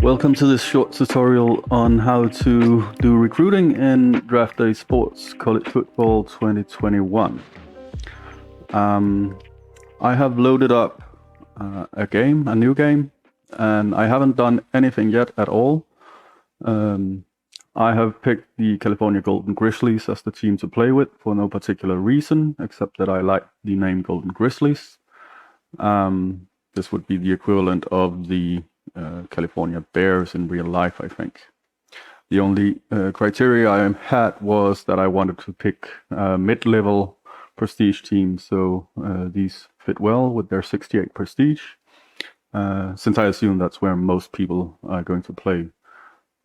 Welcome to this short tutorial on how to do recruiting in Draft Day Sports College Football 2021. I have loaded up a new game, and I haven't done anything yet at all. I have picked the California Golden Grizzlies as the team to play with for no particular reason, except that I like the name Golden Grizzlies. This would be the equivalent of the California Bears in real life, I think. The only criteria I had was that I wanted to pick mid-level prestige teams, so these fit well with their 68 prestige, since I assume that's where most people are going to play.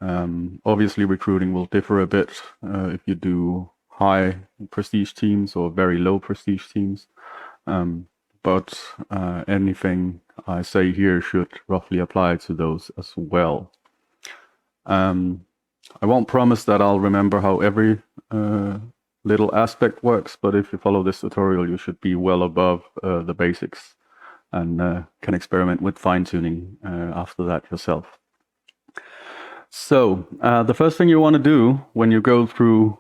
Obviously, recruiting will differ a bit if you do high prestige teams or very low prestige teams. But anything I say here should roughly apply to those as well. I won't promise that I'll remember how every little aspect works, but if you follow this tutorial, you should be well above the basics and can experiment with fine-tuning after that yourself. So the first thing you want to do when you go to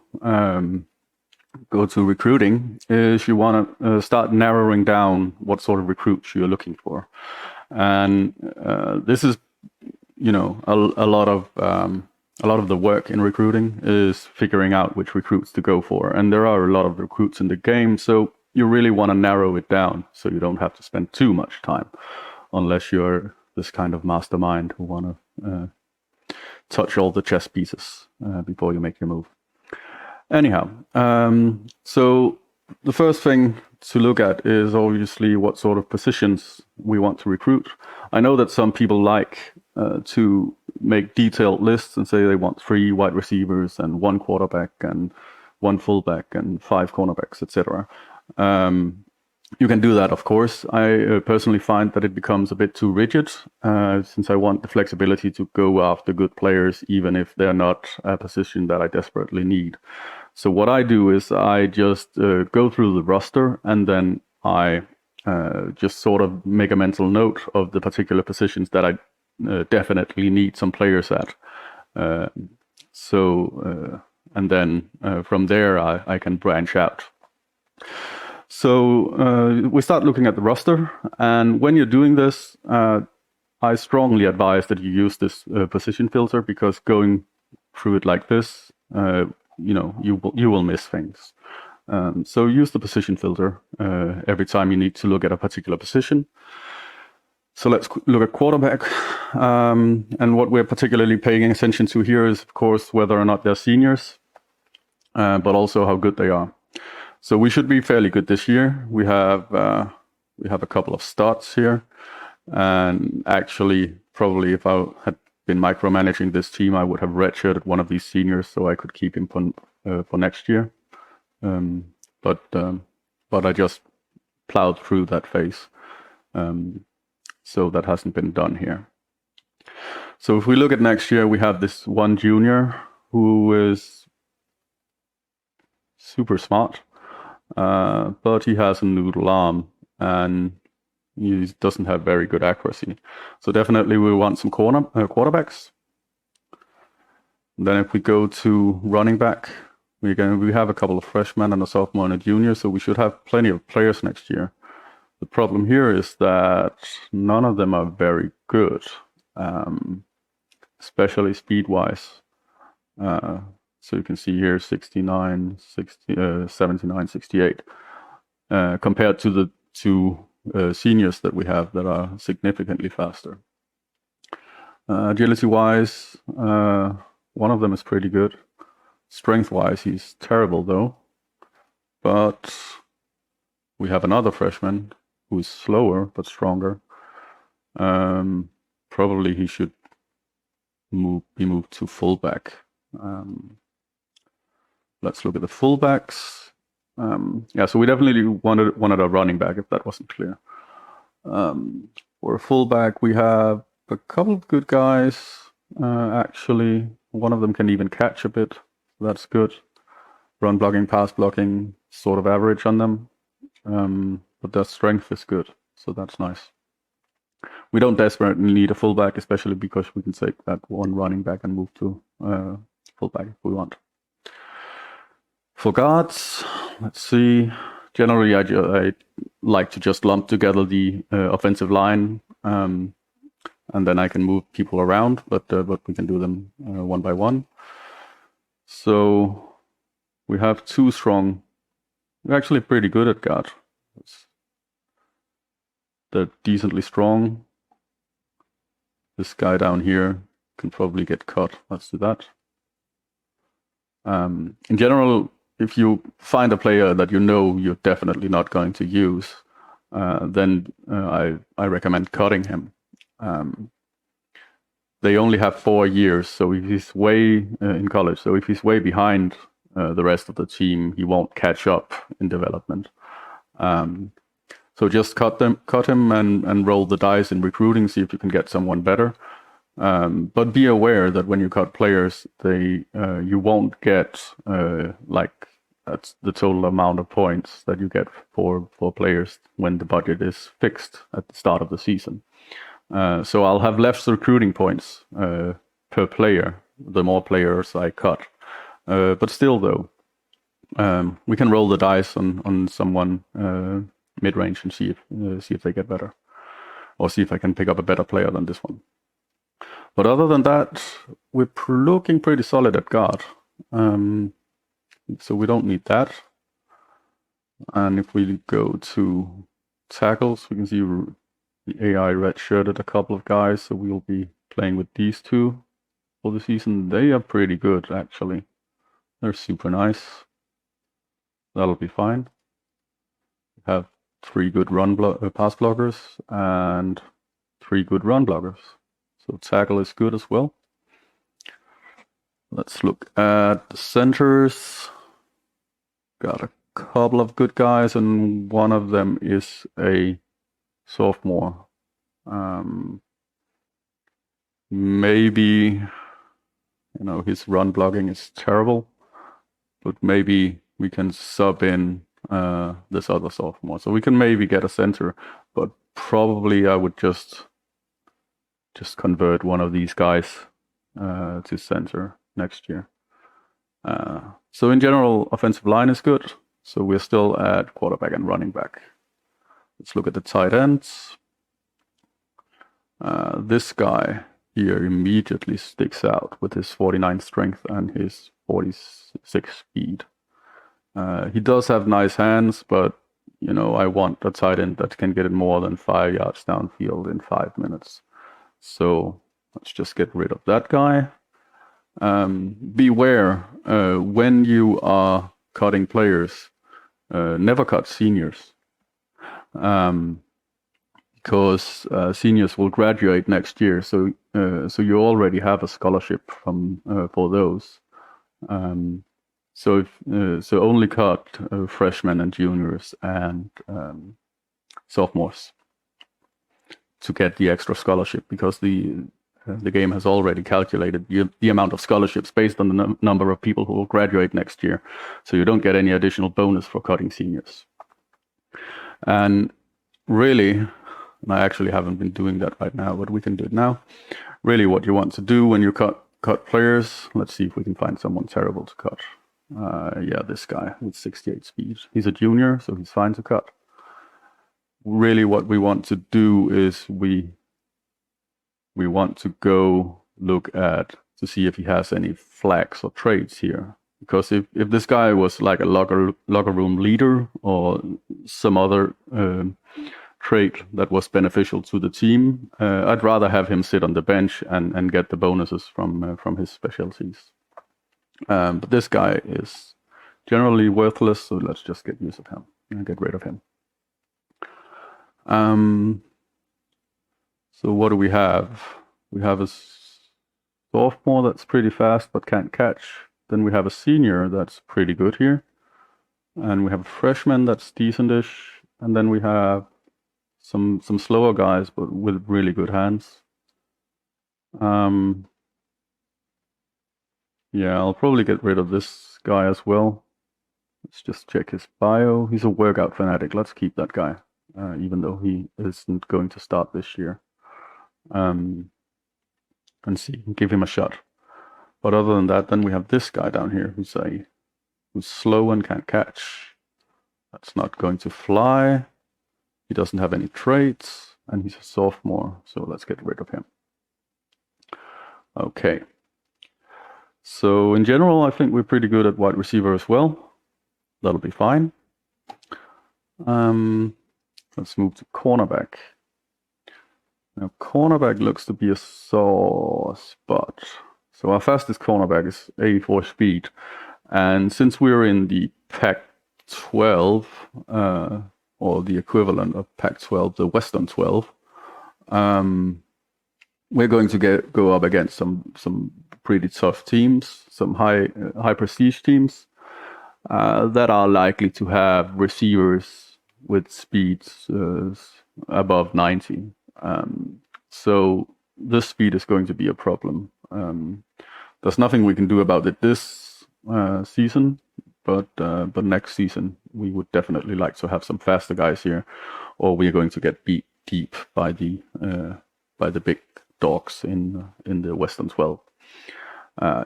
recruiting is you want to start narrowing down what sort of recruits you're looking for. And this is, a lot of the work in recruiting is figuring out which recruits to go for. And there are a lot of recruits in the game, so you really want to narrow it down so you don't have to spend too much time, unless you're this kind of mastermind who want to touch all the chess pieces before you make your move. Anyhow, so the first thing to look at is obviously what sort of positions we want to recruit. I know that some people like to make detailed lists and say they want 3 wide receivers and 1 quarterback and 1 fullback and 5 cornerbacks, etc. You can do that, of course. I personally find that it becomes a bit too rigid, since I want the flexibility to go after good players, even if they're not a position that I desperately need. So what I do is I just go through the roster, and then I just sort of make a mental note of the particular positions that I definitely need some players at. And then from there, I can branch out. So we start looking at the roster, and when you're doing this, I strongly advise that you use this position filter, because going through it like this, you will miss things. So use the position filter every time you need to look at a particular position. So let's look at quarterback, and what we're particularly paying attention to here is, of course, whether or not they're seniors, but also how good they are. So we should be fairly good this year. We have a couple of starts here, and actually, probably if I had been micromanaging this team, I would have redshirted one of these seniors so I could keep him for next year. But I just plowed through that phase, so that hasn't been done here. So if we look at next year, we have this one junior who is super smart. But he has a noodle arm, and he doesn't have very good accuracy. So definitely we want some quarterbacks. Then if we go to running back, we have a couple of freshmen and a sophomore and a junior, so we should have plenty of players next year. The problem here is that none of them are very good, especially speed-wise. So you can see here 69, 60, 79, 68, compared to the 2 seniors that we have that are significantly faster. Agility-wise, one of them is pretty good. Strength-wise, he's terrible though. But we have another freshman who is slower but stronger. Probably he should be moved to fullback. Let's look at the fullbacks. So we definitely wanted a running back, if that wasn't clear. For a fullback, we have a couple of good guys. Actually, one of them can even catch a bit. That's good. Run blocking, pass blocking, sort of average on them. But their strength is good, so that's nice. We don't desperately need a fullback, especially because we can take that one running back and move to fullback if we want. For guards, let's see. Generally, I like to just lump together the offensive line, and then I can move people around, but we can do them one by one. So we have two strong. We're actually pretty good at guard. They're decently strong. This guy down here can probably get cut. Let's do that. In general, if you find a player that you know you're definitely not going to use, then I recommend cutting him. They only have 4 years, so if he's way in college, so if he's way behind the rest of the team, he won't catch up in development. So just cut him, and roll the dice in recruiting, see if you can get someone better. But be aware that when you cut players, you won't get like that's the total amount of points that you get for players when the budget is fixed at the start of the season. So I'll have less recruiting points per player the more players I cut. But still, though, we can roll the dice on someone mid-range and see if they get better, or see if I can pick up a better player than this one. But other than that, we're looking pretty solid at guard. So we don't need that. And if we go to tackles, we can see the AI redshirted a couple of guys, so we'll be playing with these two for the season. They are pretty good, actually. They're super nice. That'll be fine. We have 3 good pass blockers and 3 good run blockers. So tackle is good as well. Let's look at the centers. Got a couple of good guys, and one of them is a sophomore. Maybe, his run blocking is terrible, but maybe we can sub in this other sophomore. So we can maybe get a center, but probably I would just convert one of these guys to center next year. So in general, offensive line is good. So we're still at quarterback and running back. Let's look at the tight ends. This guy here immediately sticks out with his 49 strength and his 46 speed. He does have nice hands, but I want a tight end that can get it more than 5 yards downfield in 5 minutes. So let's just get rid of that guy. Beware when you are cutting players, never cut seniors, because seniors will graduate next year. So you already have a scholarship for those. So only cut freshmen and juniors and sophomores to get the extra scholarship, because the game has already calculated the amount of scholarships based on the number of people who will graduate next year. So you don't get any additional bonus for cutting seniors. And really, and I actually haven't been doing that right now, but we can do it now. Really, what you want to do when you cut players, let's see if we can find someone terrible to cut. Yeah, this guy with 68 speed. He's a junior, so he's fine to cut. Really, what we want to do is we want to go look to see if he has any flags or traits here. Because if this guy was like a locker room leader or some other trait that was beneficial to the team, I'd rather have him sit on the bench and get the bonuses from his specialties. But this guy is generally worthless, so let's just get use of him and get rid of him. So what do we have? We have a sophomore that's pretty fast but can't catch. Then we have a senior that's pretty good here. And we have a freshman that's decentish. And then we have some slower guys but with really good hands. Yeah, I'll probably get rid of this guy as well. Let's just check his bio. He's a workout fanatic. Let's keep that guy, even though he isn't going to start this year. and see, give him a shot. But other than that, then we have this guy down here who's slow and can't catch. That's not going to fly. He doesn't have any traits, and he's a sophomore, so let's get rid of him. Okay. So in general, I think we're pretty good at wide receiver as well. That'll be fine. Let's move to cornerback. Now, cornerback looks to be a sore spot. So our fastest cornerback is 84 speed. And since we're in the Pac-12, or the equivalent of Pac-12, the Western 12, we're going to go up against some pretty tough teams, some high prestige teams that are likely to have receivers with speeds above 90. So this speed is going to be a problem. There's nothing we can do about it this season, but next season we would definitely like to have some faster guys here, or we're going to get beat deep by the big dogs in the Western 12.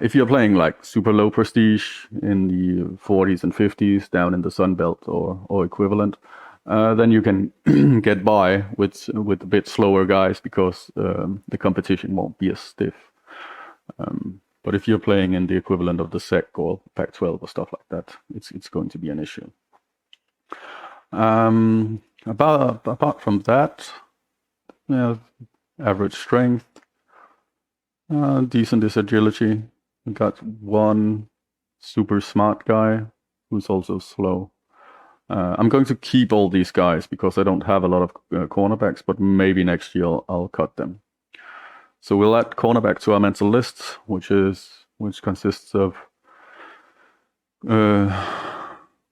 If you're playing like super low prestige in the 40s and 50s down in the Sun Belt or equivalent, then you can get by with a bit slower guys because the competition won't be as stiff. But if you're playing in the equivalent of the SEC or Pac-12 or stuff like that, it's going to be an issue. Apart from that, average strength, decent is agility. We got one super smart guy who's also slow. I'm going to keep all these guys because I don't have a lot of cornerbacks, but maybe next year I'll cut them. So we'll add cornerback to our mental list, which consists of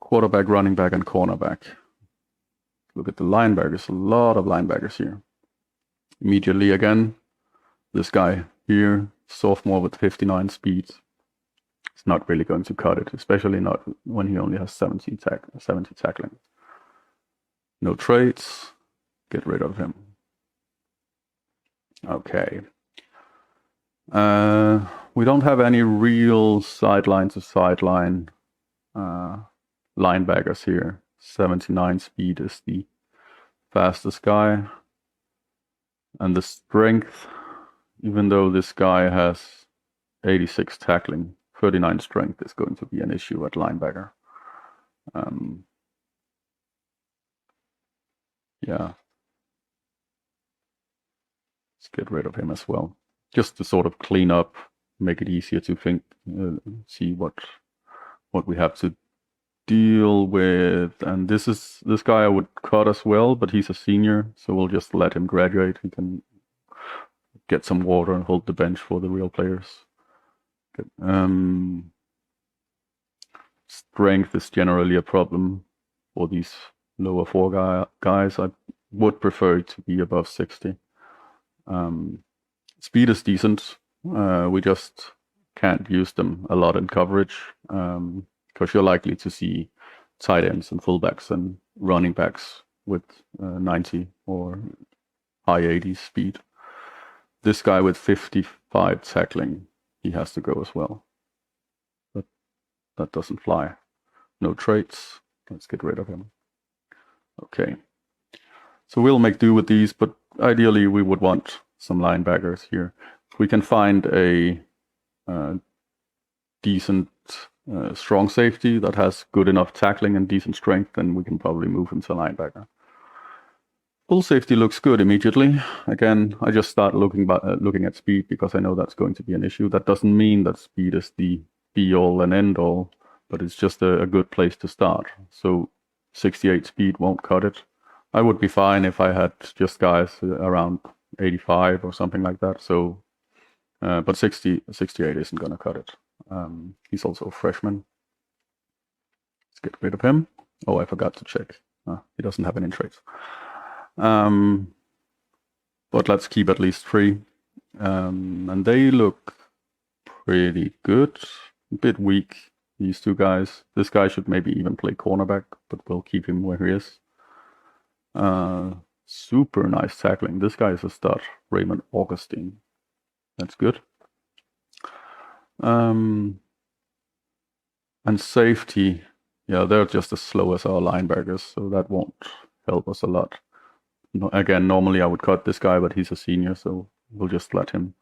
quarterback, running back, and cornerback. Look at the linebackers, a lot of linebackers here. Immediately again, this guy here, sophomore with 59 speed. It's not really going to cut it, especially not when he only has 70 tackling. No traits, get rid of him. Okay. We don't have any real sideline to sideline linebackers here. 79 speed is the fastest guy. And the strength, even though this guy has 86 tackling, 39 strength is going to be an issue at linebacker. Yeah. Let's get rid of him as well. Just to sort of clean up, make it easier to think, see what we have to deal with. And this guy I would cut as well, but he's a senior, so we'll just let him graduate. He can get some water and hold the bench for the real players. Strength is generally a problem for these lower four guys. I would prefer it to be above 60. Speed is decent. We just can't use them a lot in coverage because you're likely to see tight ends and fullbacks and running backs with 90 or high 80s speed. This guy with 55 tackling, he has to go as well. But that doesn't fly. No traits. Let's get rid of him. Okay. So we'll make do with these, but ideally we would want some linebackers here. If we can find a decent strong safety that has good enough tackling and decent strength, then we can probably move him to linebacker. Full safety looks good immediately. Again, I just start looking at speed because I know that's going to be an issue. That doesn't mean that speed is the be-all and end-all, but it's just a good place to start. So 68 speed won't cut it. I would be fine if I had just guys around 85 or something like that. So, but 68 isn't going to cut it. He's also a freshman. Let's get rid of him. Oh, I forgot to check. He doesn't have any traits. But let's keep at least 3. And they look pretty good. A bit weak, these two guys. This guy should maybe even play cornerback, but we'll keep him where he is. Super nice tackling. This guy is a stud. Raymond Augustine. That's good. And safety, yeah, they're just as slow as our linebackers, so that won't help us a lot. Again, normally I would cut this guy, but he's a senior, so we'll just let him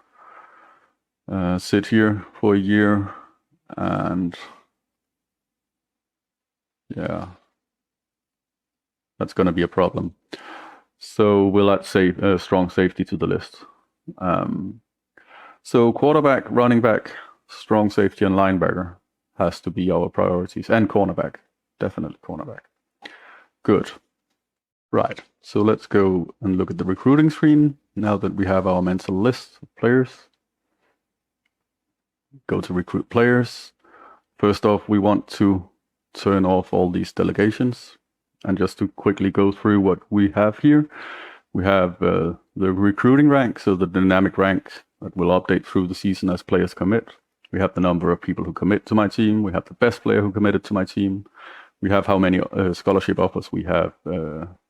sit here for a year. And yeah, that's going to be a problem. So we'll add strong safety to the list. So quarterback, running back, strong safety, and linebacker has to be our priorities. And cornerback, definitely cornerback. Good. Right, so let's go and look at the recruiting screen now that we have our mental list of players. Go to recruit players. First off, we want to turn off all these delegations. And just to quickly go through what we have here, we have the recruiting rank, so the dynamic rank that will update through the season as players commit. We have the number of people who commit to my team. We have the best player who committed to my team. We have how many scholarship offers we have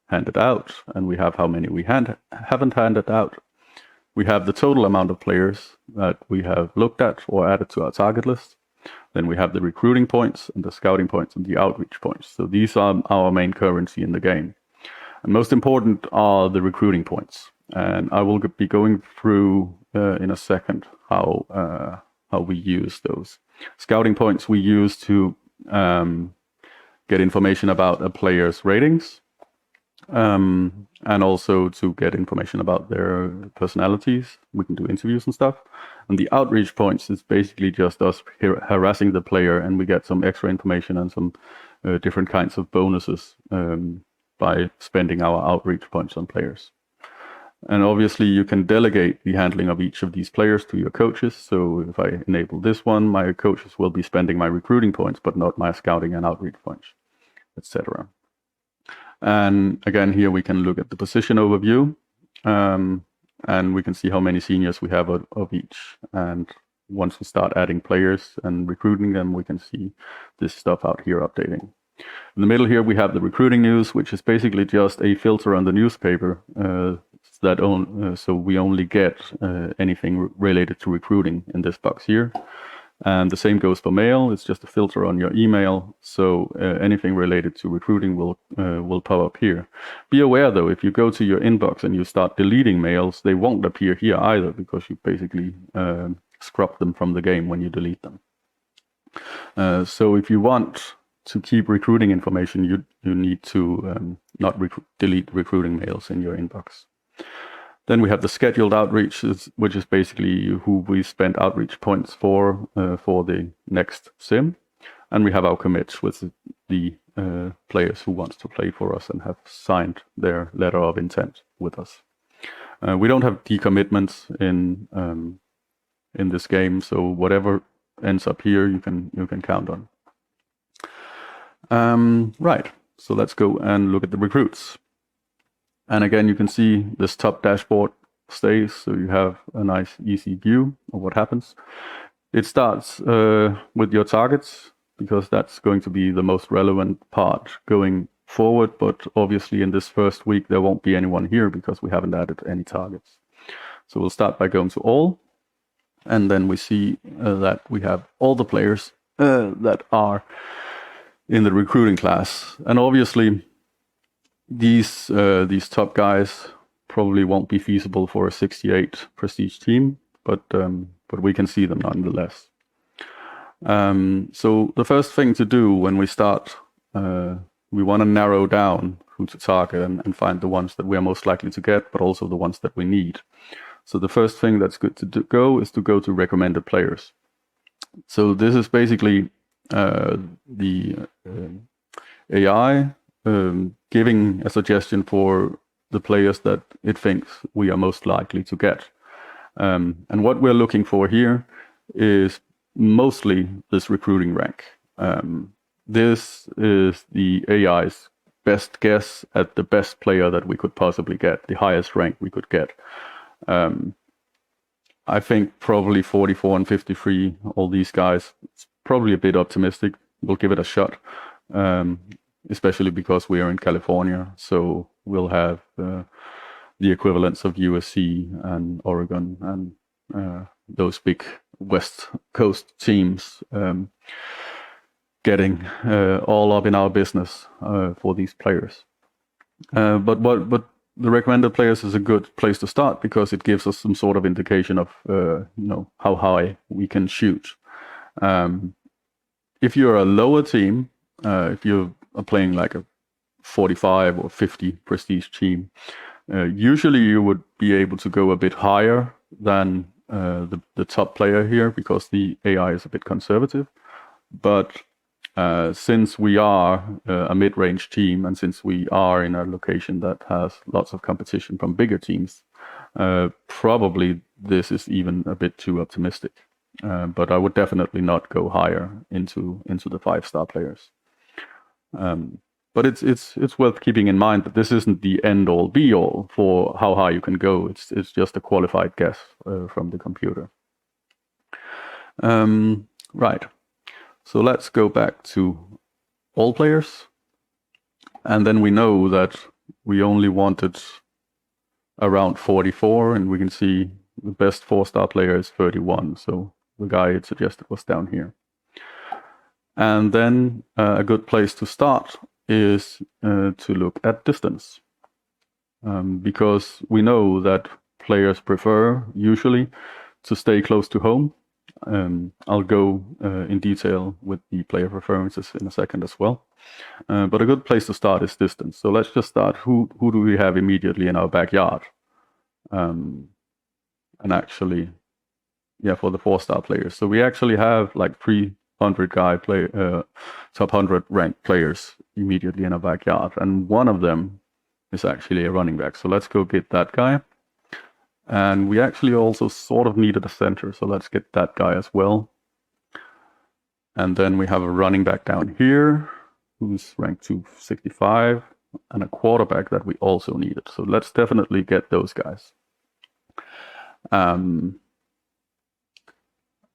handed out, and we have how many we haven't handed out. We have the total amount of players that we have looked at or added to our target list. Then we have the recruiting points and the scouting points and the outreach points. So these are our main currency in the game. And most important are the recruiting points. And I will be going through in a second how we use those. Scouting points we use to get information about a player's ratings, and also to get information about their personalities. We can do interviews and stuff. And the outreach points is basically just us harassing the player, and we get some extra information and some different kinds of bonuses by spending our outreach points on players. And obviously you can delegate the handling of each of these players to your coaches. So if I enable this one, my coaches will be spending my recruiting points, but not my scouting and outreach points, etc. And again, here we can look at the position overview, and we can see how many seniors we have of each. And once we start adding players and recruiting them, we can see this stuff out here updating. In the middle here, we have the recruiting news, which is basically just a filter on the newspaper, so we only get anything related to recruiting in this box here. And the same goes for mail. It's just a filter on your email, so anything related to recruiting will pop up here. Be aware though, if you go to your inbox and you start deleting mails, they won't appear here either, because you basically scrub them from the game when you delete them. So if you want to keep recruiting information, you need to not delete recruiting mails in your inbox. Then we have the scheduled outreach, which is basically who we spent outreach points for the next sim. And we have our commits with the players who want to play for us and have signed their letter of intent with us. We don't have decommitments in this game, so whatever ends up here, you can count on. Right, so let's go and look at the recruits. And again, you can see this top dashboard stays, so you have a nice, easy view of what happens. It starts with your targets, because that's going to be the most relevant part going forward. But obviously, in this first week, there won't be anyone here because we haven't added any targets. So we'll start by going to all, and then we see that we have all the players that are in the recruiting class. And obviously, these top guys probably won't be feasible for a 68 prestige team, but we can see them nonetheless. So the first thing to do when we start, we want to narrow down who to target and find the ones that we are most likely to get, but also the ones that we need. So the first thing that's good to go is to go to recommended players. So this is basically the AI giving a suggestion for the players that it thinks we are most likely to get. And what we're looking for here is mostly this recruiting rank. This is the AI's best guess at the best player that we could possibly get, the highest rank we could get. I think probably 44 and 53, all these guys, it's probably a bit optimistic. We'll give it a shot, especially because we are in California. So we'll have the equivalents of USC and Oregon and those big West Coast teams getting all up in our business for these players. But the recommended players is a good place to start because it gives us some sort of indication of how high we can shoot. If you're a lower team, if you are playing like a 45 or 50 prestige team, usually you would be able to go a bit higher than the top player here because the AI is a bit conservative. But since we are a mid-range team and since we are in a location that has lots of competition from bigger teams, probably this is even a bit too optimistic. But I would definitely not go higher into the 5-star players. But it's worth keeping in mind that this isn't the end all be all for how high you can go. It's just a qualified guess from the computer. Right. So let's go back to all players. And then we know that we only wanted around 44, and we can see the best 4-star player is 31. So the guy it suggested was down here. And then a good place to start is to look at distance. Because we know that players prefer usually to stay close to home. I'll go in detail with the player preferences in a second as well. But a good place to start is distance. So let's just start. Who do we have immediately in our backyard? And actually, yeah, for the 4-star players. So we actually have like 300 top 100 ranked players immediately in our backyard. And one of them is actually a running back. So let's go get that guy. And we actually also sort of needed a center, so let's get that guy as well. And then we have a running back down here who's ranked 265 and a quarterback that we also needed. So let's definitely get those guys. And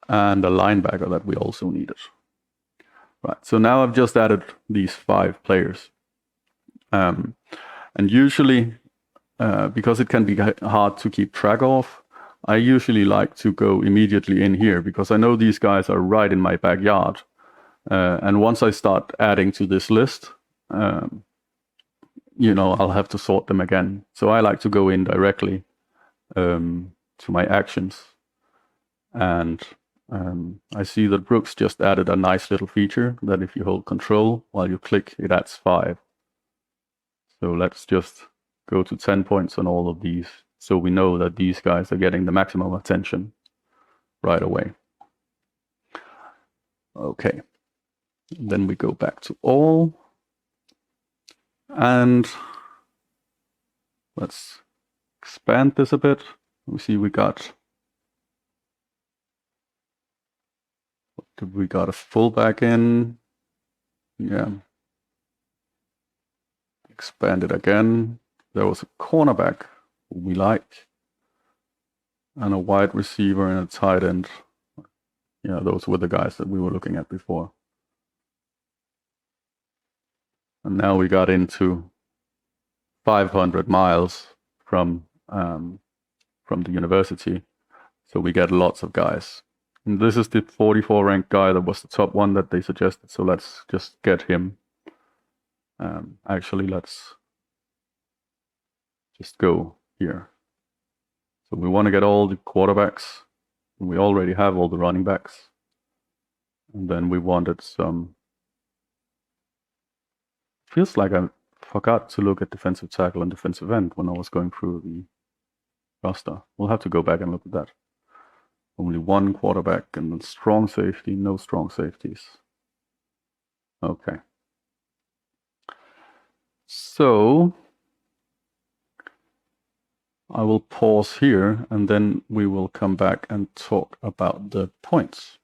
a linebacker that we also needed. Right, so now I've just added these 5 players. And usually, because it can be hard to keep track of, I usually like to go immediately in here because I know these guys are right in my backyard. And once I start adding to this list, I'll have to sort them again. So I like to go in directly to my actions. And I see that Brooks just added a nice little feature that if you hold Control while you click, it adds 5. So let's just go to 10 points on all of these, so we know that these guys are getting the maximum attention right away. Okay, and then we go back to all, and let's expand this a bit. We see we got a fullback in, yeah. Expand it again. There was a cornerback who we like, and a wide receiver and a tight end. Yeah, those were the guys that we were looking at before. And now we got into 500 miles from the university, so we get lots of guys. And this is the 44 ranked guy that was the top one that they suggested. So let's just get him. Actually, let's just go here. So we want to get all the quarterbacks. We already have all the running backs. And then we wanted some. Feels like I forgot to look at defensive tackle and defensive end when I was going through the roster. We'll have to go back and look at that. Only one quarterback and then strong safety, no strong safeties. Okay. So I will pause here and then we will come back and talk about the points.